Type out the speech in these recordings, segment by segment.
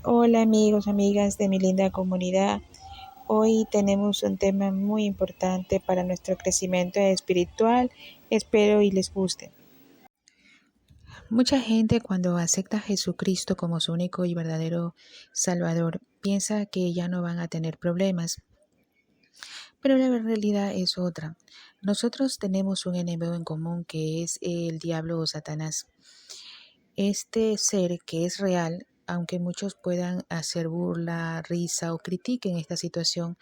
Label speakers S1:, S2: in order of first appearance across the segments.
S1: Hola amigos, amigas de mi linda comunidad. Hoy tenemos un tema muy importante para nuestro crecimiento espiritual. Espero y les guste. Mucha gente cuando acepta a Jesucristo como su único y verdadero Salvador piensa que ya no van a tener problemas, pero la realidad es otra. Nosotros tenemos un enemigo en común que es el diablo o Satanás. Este ser que es real, aunque muchos puedan hacer burla, risa o critiquen esta situación,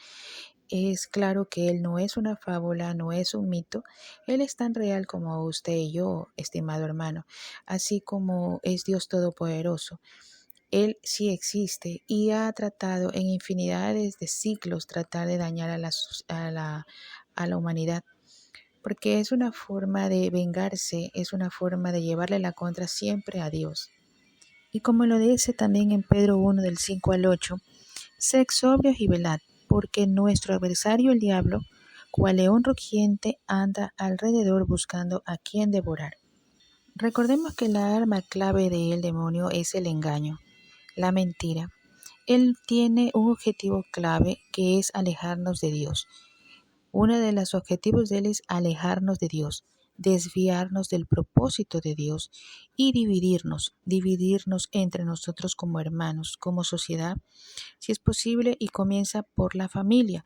S1: es claro que él no es una fábula, no es un mito. Él es tan real como usted y yo, estimado hermano, así como es Dios Todopoderoso. Él sí existe y ha tratado en infinidades de ciclos tratar de dañar a la humanidad, porque es una forma de vengarse, es una forma de llevarle la contra siempre a Dios. Y como lo dice también en Pedro 1 del 5 al 8, sed sobrios y velad, porque nuestro adversario el diablo, cual león rugiente, anda alrededor buscando a quien devorar. Recordemos que la arma clave del demonio es el engaño, la mentira. Él tiene un objetivo clave que es alejarnos de Dios. Uno de los objetivos de él es alejarnos de Dios, desviarnos del propósito de Dios y dividirnos entre nosotros como hermanos, como sociedad, si es posible, y comienza por la familia.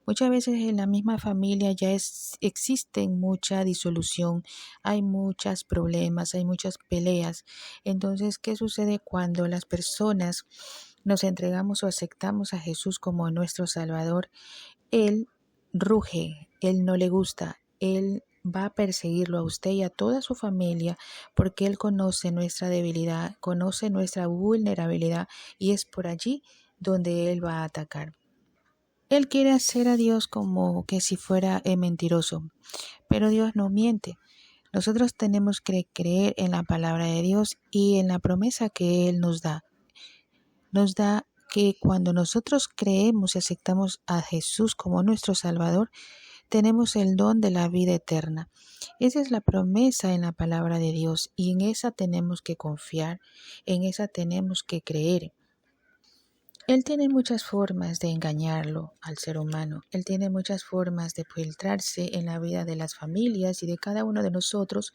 S1: Muchas veces en la misma familia existe mucha disolución, hay muchos problemas, hay muchas peleas. Entonces, ¿qué sucede cuando las personas nos entregamos o aceptamos a Jesús como nuestro Salvador? Él ruge, él no le gusta, él va a perseguirlo a usted y a toda su familia porque él conoce nuestra debilidad, conoce nuestra vulnerabilidad y es por allí donde él va a atacar. Él quiere hacer a Dios como que si fuera mentiroso, pero Dios no miente. Nosotros tenemos que creer en la palabra de Dios y en la promesa que Él nos da. Nos da que cuando nosotros creemos y aceptamos a Jesús como nuestro Salvador, tenemos el don de la vida eterna. Esa es la promesa en la palabra de Dios y en esa tenemos que confiar, en esa tenemos que creer. Él tiene muchas formas de engañarlo al ser humano. Él tiene muchas formas de filtrarse en la vida de las familias y de cada uno de nosotros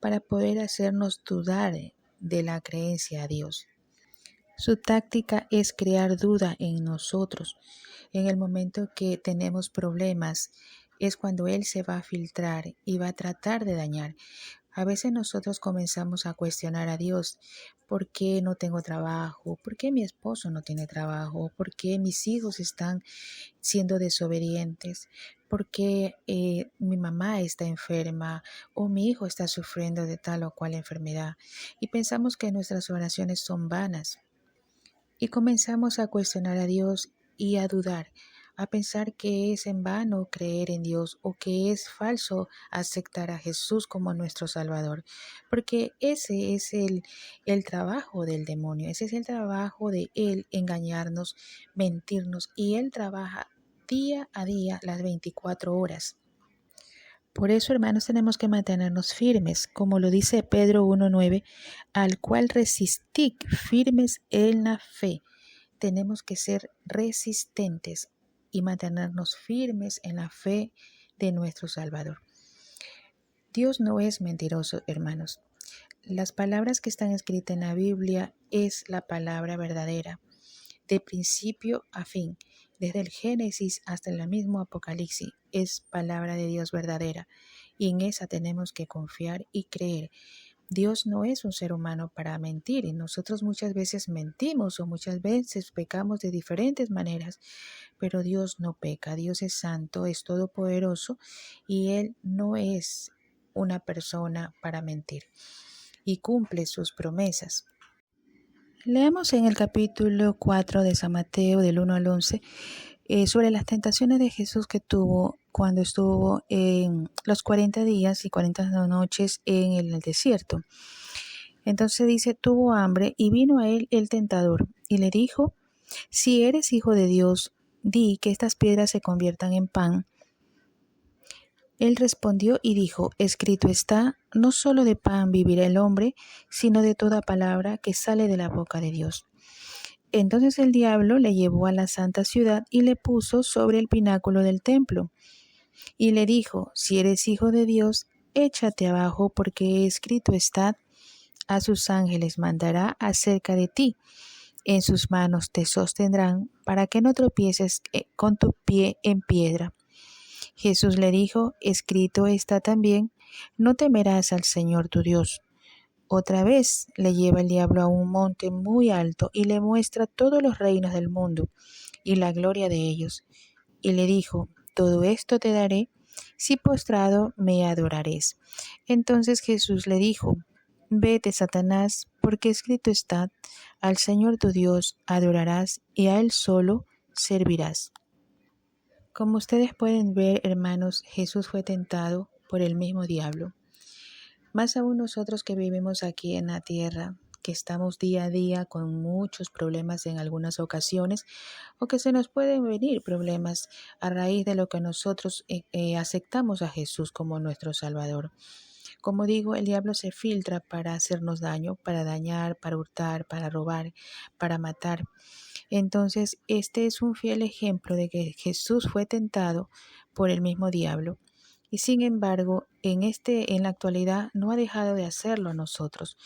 S1: para poder hacernos dudar de la creencia a Dios. Su táctica es crear duda en nosotros. En el momento que tenemos problemas es cuando Él se va a filtrar y va a tratar de dañar. A veces nosotros comenzamos a cuestionar a Dios. ¿Por qué no tengo trabajo? ¿Por qué mi esposo no tiene trabajo? ¿Por qué mis hijos están siendo desobedientes? ¿Por qué mi mamá está enferma o mi hijo está sufriendo de tal o cual enfermedad? Y pensamos que nuestras oraciones son vanas. Y comenzamos a cuestionar a Dios y a dudar, a pensar que es en vano creer en Dios o que es falso aceptar a Jesús como nuestro Salvador, porque ese es el trabajo del demonio, ese es el trabajo de él, engañarnos, mentirnos, y él trabaja día a día las 24 horas. Por eso, hermanos, tenemos que mantenernos firmes, como lo dice Pedro 1:9, al cual resistid firmes en la fe. Tenemos que ser resistentes y mantenernos firmes en la fe de nuestro Salvador. Dios no es mentiroso, hermanos. Las palabras que están escritas en la Biblia es la palabra verdadera, de principio a fin, desde el Génesis hasta el mismo Apocalipsis, es palabra de Dios verdadera y en esa tenemos que confiar y creer. Dios no es un ser humano para mentir y nosotros muchas veces mentimos o muchas veces pecamos de diferentes maneras, pero Dios no peca. Dios es santo, es todopoderoso y Él no es una persona para mentir y cumple sus promesas. Leamos en el capítulo 4 de San Mateo, del 1 al 11, sobre las tentaciones de Jesús que tuvo cuando estuvo en los 40 días y 40 noches en el desierto. Entonces dice, tuvo hambre y vino a él el tentador y le dijo, si eres hijo de Dios, di que estas piedras se conviertan en pan. Él respondió y dijo, escrito está, no solo de pan vivirá el hombre, sino de toda palabra que sale de la boca de Dios. Entonces el diablo le llevó a la santa ciudad y le puso sobre el pináculo del templo y le dijo: si eres hijo de Dios, échate abajo, porque escrito está: a sus ángeles mandará acerca de ti, en sus manos te sostendrán, para que no tropieces con tu pie en piedra. Jesús le dijo: escrito está también: no temerás al Señor tu Dios. Otra vez le lleva el diablo a un monte muy alto y le muestra todos los reinos del mundo y la gloria de ellos. Y le dijo: todo esto te daré si postrado me adorares. Entonces Jesús le dijo: vete, Satanás, porque escrito está: al Señor tu Dios adorarás y a Él solo servirás. Como ustedes pueden ver, hermanos, Jesús fue tentado por el mismo diablo. Más aún nosotros que vivimos aquí en la tierra, que estamos día a día con muchos problemas en algunas ocasiones, o que se nos pueden venir problemas a raíz de lo que nosotros aceptamos a Jesús como nuestro Salvador. Como digo, el diablo se filtra para hacernos daño, para dañar, para hurtar, para robar, para matar. Entonces, este es un fiel ejemplo de que Jesús fue tentado por el mismo diablo. Y sin embargo, en la actualidad no ha dejado de hacerlo a nosotros.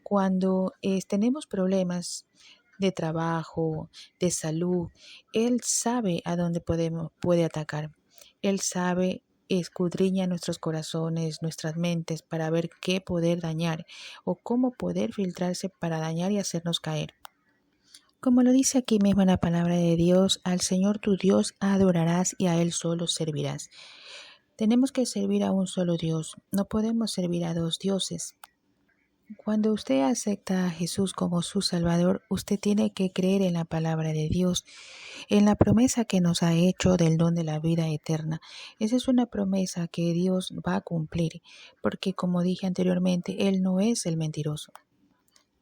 S1: Cuando tenemos problemas de trabajo, de salud, Él sabe a dónde puede atacar. Él sabe, escudriña nuestros corazones, nuestras mentes para ver qué poder dañar o cómo poder filtrarse para dañar y hacernos caer. Como lo dice aquí mismo en la palabra de Dios: al Señor tu Dios adorarás y a Él solo servirás. Tenemos que servir a un solo Dios, no podemos servir a dos dioses. Cuando usted acepta a Jesús como su Salvador, usted tiene que creer en la palabra de Dios, en la promesa que nos ha hecho del don de la vida eterna. Esa es una promesa que Dios va a cumplir, porque como dije anteriormente, Él no es el mentiroso.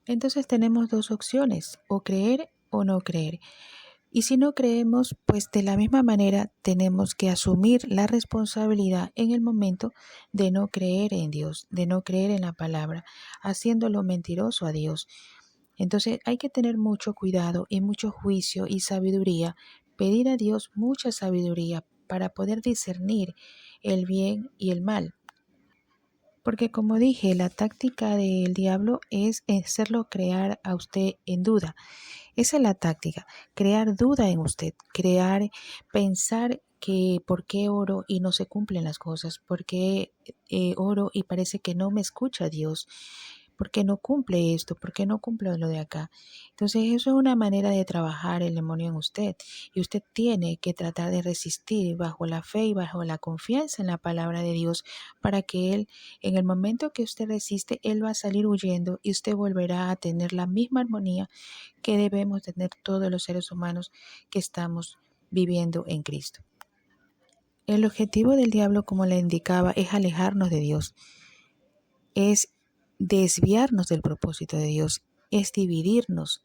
S1: Entonces tenemos dos opciones: o creer o no creer. Y si no creemos, pues de la misma manera tenemos que asumir la responsabilidad en el momento de no creer en Dios, de no creer en la palabra, haciéndolo mentiroso a Dios. Entonces hay que tener mucho cuidado y mucho juicio y sabiduría, pedir a Dios mucha sabiduría para poder discernir el bien y el mal. Porque como dije, la táctica del diablo es hacerlo crear a usted en duda. Esa es la táctica: crear duda en usted, pensar que por qué oro y no se cumplen las cosas, por qué oro y parece que no me escucha Dios, por qué no cumple esto, por qué no cumple lo de acá. Entonces eso es una manera de trabajar el demonio en usted, y usted tiene que tratar de resistir bajo la fe y bajo la confianza en la palabra de Dios, para que Él, en el momento que usted resiste, Él va a salir huyendo y usted volverá a tener la misma armonía que debemos tener todos los seres humanos que estamos viviendo en Cristo. El objetivo del diablo, como le indicaba, es alejarnos de Dios, es desviarnos del propósito de Dios, es dividirnos.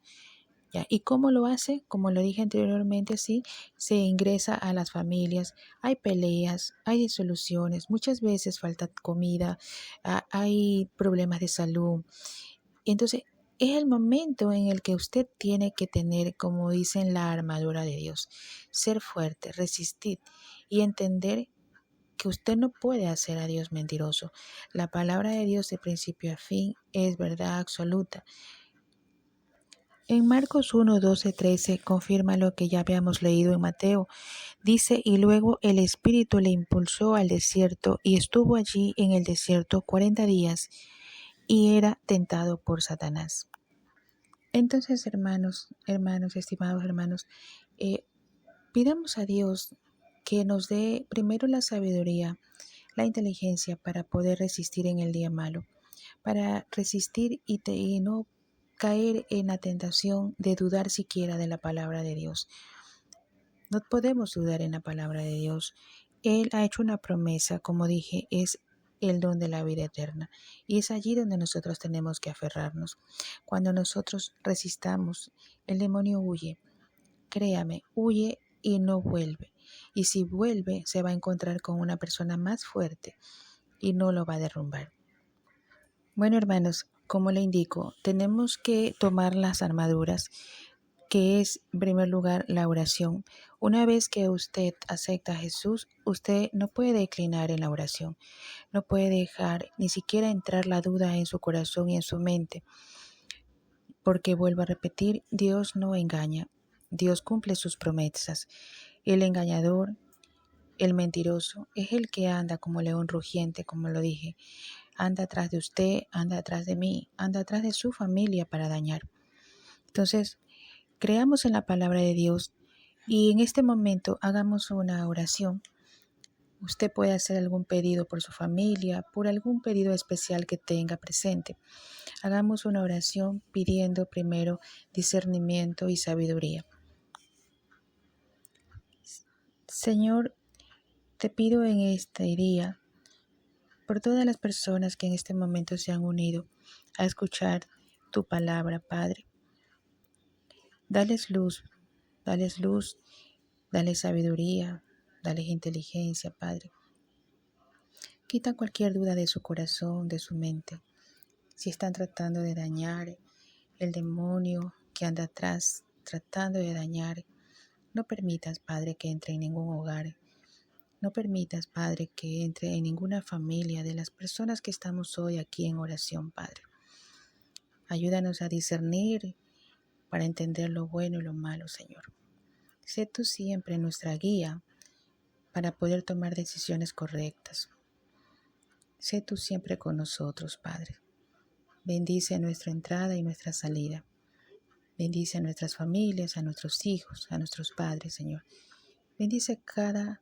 S1: ¿Ya? ¿Y cómo lo hace? Como lo dije anteriormente, sí, se ingresa a las familias, hay peleas, hay disoluciones, muchas veces falta comida, hay problemas de salud. Entonces, es el momento en el que usted tiene que tener, como dicen, la armadura de Dios, ser fuerte, resistir y entender que usted no puede hacer a Dios mentiroso. La palabra de Dios de principio a fin es verdad absoluta. En Marcos 1, 12, 13 confirma lo que ya habíamos leído en Mateo. Dice: y luego el Espíritu le impulsó al desierto y estuvo allí en el desierto 40 días y era tentado por Satanás. Entonces, estimados hermanos, pidamos a Dios que nos dé primero la sabiduría, la inteligencia para poder resistir en el día malo, para resistir y no caer en la tentación de dudar siquiera de la palabra de Dios. No podemos dudar en la palabra de Dios. Él ha hecho una promesa, como dije, es el don de la vida eterna. Y es allí donde nosotros tenemos que aferrarnos. Cuando nosotros resistamos, el demonio huye. Créame, huye y no vuelve. Y si vuelve, se va a encontrar con una persona más fuerte y no lo va a derrumbar. Bueno, hermanos, como le indico, tenemos que tomar las armaduras que es en primer lugar la oración. Una vez que usted acepta a Jesús, usted no puede declinar en la oración, no puede dejar ni siquiera entrar la duda en su corazón y en su mente, porque vuelvo a repetir, Dios no engaña, Dios cumple sus promesas. El engañador, el mentiroso, es el que anda como león rugiente, como lo dije, anda atrás de usted, anda atrás de mí, anda atrás de su familia para dañar. Entonces, creamos en la palabra de Dios y en este momento hagamos una oración. Usted puede hacer algún pedido por su familia, por algún pedido especial que tenga presente. Hagamos una oración pidiendo primero discernimiento y sabiduría. Señor, te pido en este día por todas las personas que en este momento se han unido a escuchar tu palabra, Padre. Dales luz, dales luz, dales sabiduría, dales inteligencia, Padre. Quita cualquier duda de su corazón, de su mente. Si están tratando de dañar, el demonio que anda atrás, tratando de dañar, no permitas, Padre, que entre en ningún hogar. No permitas, Padre, que entre en ninguna familia de las personas que estamos hoy aquí en oración, Padre. Ayúdanos a discernir para entender lo bueno y lo malo, Señor. Sé tú siempre nuestra guía para poder tomar decisiones correctas. Sé tú siempre con nosotros, Padre. Bendice nuestra entrada y nuestra salida. Bendice a nuestras familias, a nuestros hijos, a nuestros padres, Señor. Bendice cada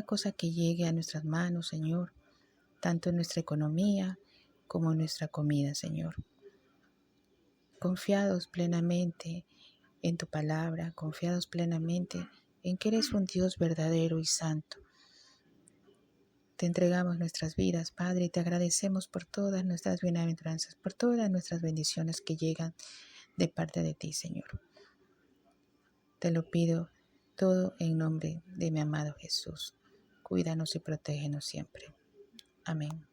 S1: cosa que llegue a nuestras manos, Señor, tanto en nuestra economía como en nuestra comida, Señor. Confiados plenamente en tu palabra, confiados plenamente en que eres un Dios verdadero y santo. Te entregamos nuestras vidas, Padre, y te agradecemos por todas nuestras bienaventuranzas, por todas nuestras bendiciones que llegan de parte de ti, Señor. Te lo pido todo en nombre de mi amado Jesús. Cuídanos y protégenos siempre. Amén.